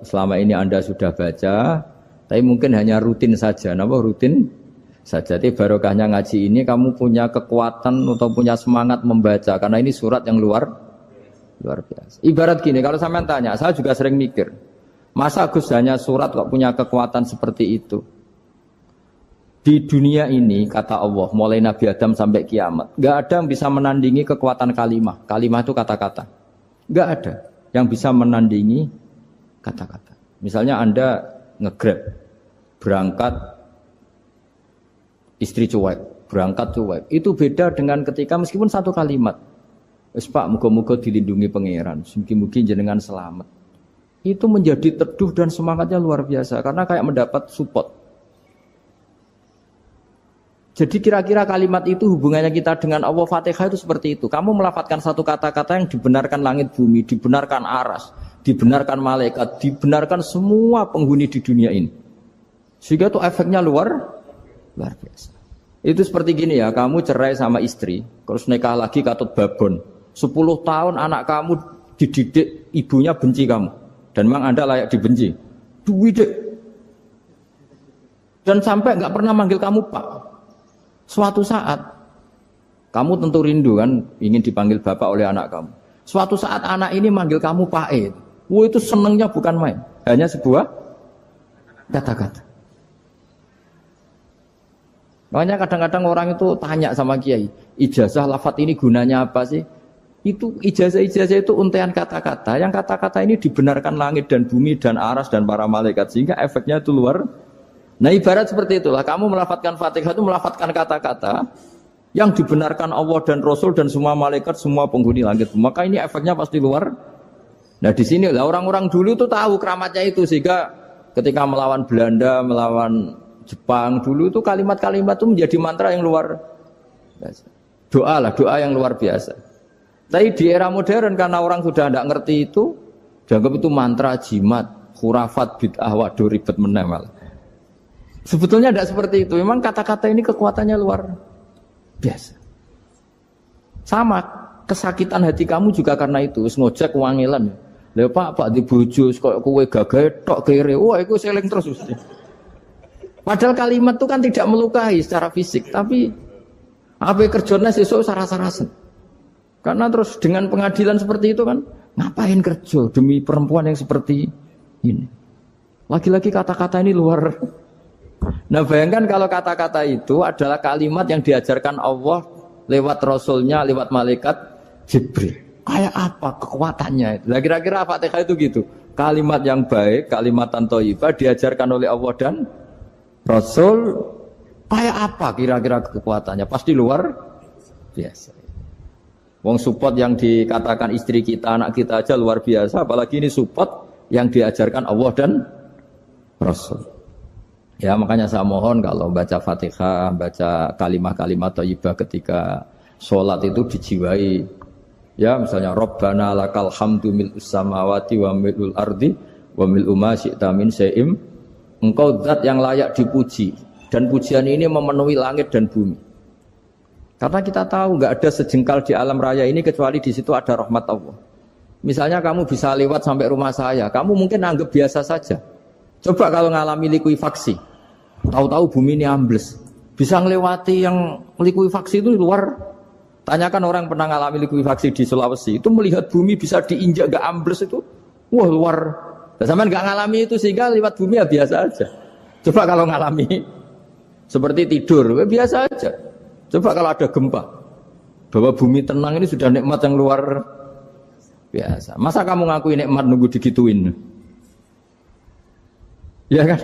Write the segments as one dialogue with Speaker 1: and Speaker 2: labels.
Speaker 1: selama ini Anda sudah baca, tapi mungkin hanya rutin saja. Napa rutin saja? Tapi barokahnya ngaji ini kamu punya kekuatan atau punya semangat membaca karena ini surat yang luar biasa. Ibarat gini, kalau sampean tanya, saya juga sering mikir, masa Gus hanya surat kok punya kekuatan seperti itu? Di dunia ini, kata Allah, mulai Nabi Adam sampai kiamat, gak ada yang bisa menandingi kekuatan kalimah. Kalimah itu kata-kata. Gak ada yang bisa menandingi kata-kata. Misalnya Anda nge-grab, berangkat, istri cuek, berangkat cuek. Itu beda dengan ketika meskipun satu kalimat. Wes Pak, muga-muga dilindungi pangeran, mugi-mugi jenengan selamat. Itu menjadi teduh dan semangatnya luar biasa, karena kayak mendapat support. Jadi kira-kira kalimat itu hubungannya kita dengan Allah, Fatihah itu seperti itu. Kamu melafadzkan satu kata-kata yang dibenarkan langit bumi, dibenarkan aras, dibenarkan malaikat, dibenarkan semua penghuni di dunia ini. Sehingga itu efeknya luar biasa. Itu seperti gini ya, kamu cerai sama istri, terus nikah lagi katut babon. 10 tahun anak kamu dididik, ibunya benci kamu. Dan memang Anda layak dibenci. Dididik. Dan sampai nggak pernah manggil kamu Pak. Suatu saat, kamu tentu rindu kan, ingin dipanggil bapak oleh anak kamu. Suatu saat anak ini manggil kamu Pak E. Wah, itu senengnya bukan main. Hanya sebuah kata-kata. Makanya kadang-kadang orang itu tanya sama kiai, ijazah lafadz ini gunanya apa sih? Itu ijazah-ijazah itu untaian kata-kata. Yang kata-kata ini dibenarkan langit dan bumi dan aras dan para malaikat. Sehingga efeknya itu luar. Nah ibarat seperti itulah, kamu melafadzkan Fatihah itu melafadzkan kata-kata yang dibenarkan Allah dan Rasul dan semua malaikat, semua penghuni langit. Maka ini efeknya pasti luar. Nah di sini lah orang-orang dulu itu tahu keramatnya itu, sehingga ketika melawan Belanda, melawan Jepang dulu itu kalimat-kalimat itu menjadi mantra yang luar biasa. Doa yang luar biasa. Tapi di era modern karena orang sudah tidak ngerti itu, dianggap itu mantra, jimat, khurafat, bid'ah, waduh ribet menemal. Sebetulnya tidak seperti itu. Memang kata-kata ini kekuatannya luar biasa. Sama, kesakitan hati kamu juga karena itu. Ngojek wangilan. Lha Pak di bojo kok kowe gagah tok kere. Wah, iku seling terus. Padahal kalimat itu kan tidak melukai secara fisik, tapi apa kerjanya sesuk saras-sarasen. Karena terus dengan pengadilan seperti itu kan, ngapain kerja demi perempuan yang seperti ini? Lagi-lagi kata-kata ini luar. Nah bayangkan kalau kata-kata itu adalah kalimat yang diajarkan Allah lewat Rasulnya, lewat malaikat Jibril. Kayak apa kekuatannya? Nah kira-kira Fatihah itu gitu. Kalimat yang baik, kalimatan thayyibah diajarkan oleh Allah dan Rasul. Kayak apa kira-kira kekuatannya? Pasti luar biasa. Wong support yang dikatakan istri kita, anak kita aja luar biasa. Apalagi ini support yang diajarkan Allah dan Rasul. Ya makanya saya mohon kalau baca Fatihah, baca kalimat-kalimat thayyibah ketika sholat itu dijiwai. Ya misalnya Rabbana lakal hamdu mil'us samawati wa mil'ul ardi wa mil'u ma syi'ta min syai'im. Engkau zat yang layak dipuji dan pujian ini memenuhi langit dan bumi. Karena kita tahu nggak ada sejengkal di alam raya ini kecuali di situ ada rahmat Allah. Misalnya kamu bisa lewat sampai rumah saya, kamu mungkin anggap biasa saja. Coba kalau ngalami likuifaksi, tahu-tahu bumi ini ambles, bisa ngelewati yang likuifaksi itu luar. Tanyakan orang pernah ngalami likuifaksi di Sulawesi, itu melihat bumi bisa diinjak gak ambles itu, wah luar. Sampean gak ngalami itu sehingga lewat bumi ya biasa aja. Coba kalau ngalami seperti tidur, ya biasa aja. Coba kalau ada gempa, bahwa bumi tenang ini sudah nikmat yang luar biasa. Masa kamu ngakui nikmat nunggu digituin? Ya kan?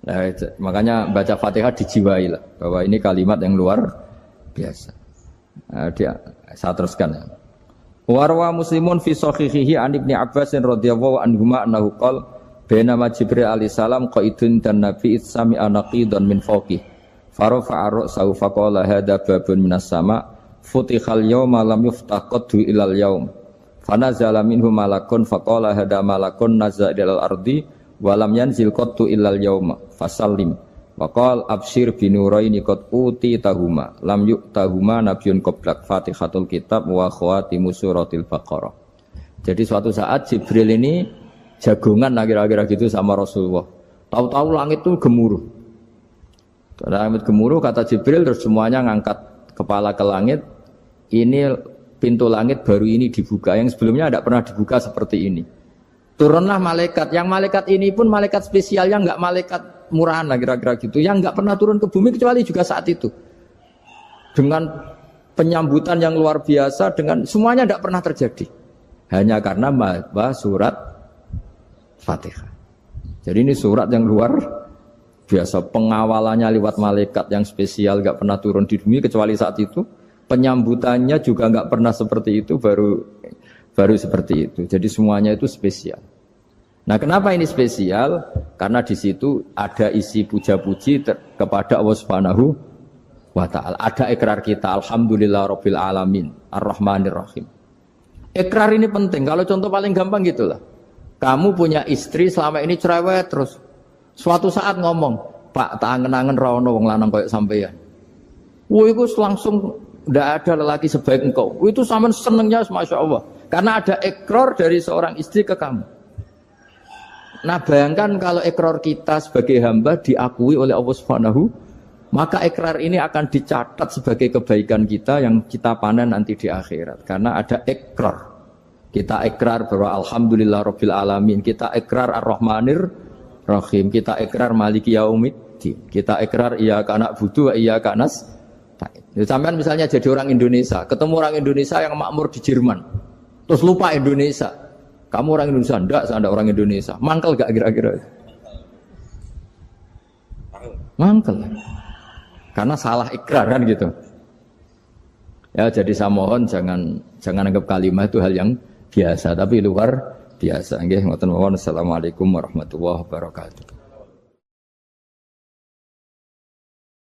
Speaker 1: Nah, makanya baca Fatihah dijiwai lah bahwa ini kalimat yang luar biasa. Nah, saya teruskan ya. Warwa Muslimun fi sahihihi an Ibnu Abbas radhiyallahu anhuma annahu qala bainama Jibril alaihi salam qaidun dan Nabi sami anaqidan min fawqi farafa'a ra'sahu faqala hadza babun minas sama futihal yawma lam yuftah qaddu ilal yaum fanazala minhu malakun faqala hadza malakun nazza ilal ardi walam yanzil qattu illal yauma fasallim waqal absyir binuraini qad uti tahuma lam yu'tahuma nabiyyun qablak Fatihatul kitab wa khawatimu suratil baqarah. Jadi suatu saat Jibril ini jagongan lah kira-kira gitu sama Rasulullah. Tahu-tahu langit itu gemuruh. Langit gemuruh kata Jibril terus semuanya ngangkat kepala ke langit. Ini pintu langit baru ini dibuka, yang sebelumnya tidak pernah dibuka seperti ini. Turunlah malaikat, yang malaikat ini pun malaikat spesial, yang enggak malaikat murahan lah kira-kira gitu, yang enggak pernah turun ke bumi kecuali juga saat itu. Dengan penyambutan yang luar biasa, dengan semuanya tidak pernah terjadi. Hanya karena surat Fatihah. Jadi ini surat yang luar biasa, pengawalannya lewat malaikat yang spesial, enggak pernah turun di bumi kecuali saat itu. Penyambutannya juga enggak pernah seperti itu, baru seperti itu. Jadi semuanya itu spesial. Nah, kenapa ini spesial? Karena di situ ada isi puja-puji kepada Allah Subhanahu wa ta'ala. Ada ikrar kita, alhamdulillah rabbil alamin, ar-rahmanir rahim. Ikrar ini penting. Kalau contoh paling gampang gitulah. Kamu punya istri selama ini cerewet terus. Suatu saat ngomong, "Pak, tak angen-angen ra ono wong lanang koyo sampeyan." Wah, itu langsung tidak ada lelaki sebaik engkau. Itu sama senengnya, Masya Allah. Karena ada ikrar dari seorang istri ke kamu. Nah, bayangkan kalau ikrar kita sebagai hamba diakui oleh Allah Subhanahu, maka ikrar ini akan dicatat sebagai kebaikan kita yang kita panen nanti di akhirat. Karena ada ikrar. Kita ikrar bahwa alhamdulillah rabbil alamin. Kita ikrar ar-rahmanir rahim. Kita ikrar maliki yaumiddin. Kita ikrar iyyaka na'budu wa iyyaka nasta'in. Sampean misalnya jadi orang Indonesia, ketemu orang Indonesia yang makmur di Jerman, terus lupa Indonesia. Kamu orang Indonesia? Enggak, saya enggak orang Indonesia. Mangkel gak kira-kira? Mangkel. Karena salah ikrar kan gitu. Ya, jadi saya mohon jangan anggap kalimat itu hal yang biasa, tapi luar biasa. Nggih, ngoten mawon. Assalamualaikum warahmatullahi wabarakatuh.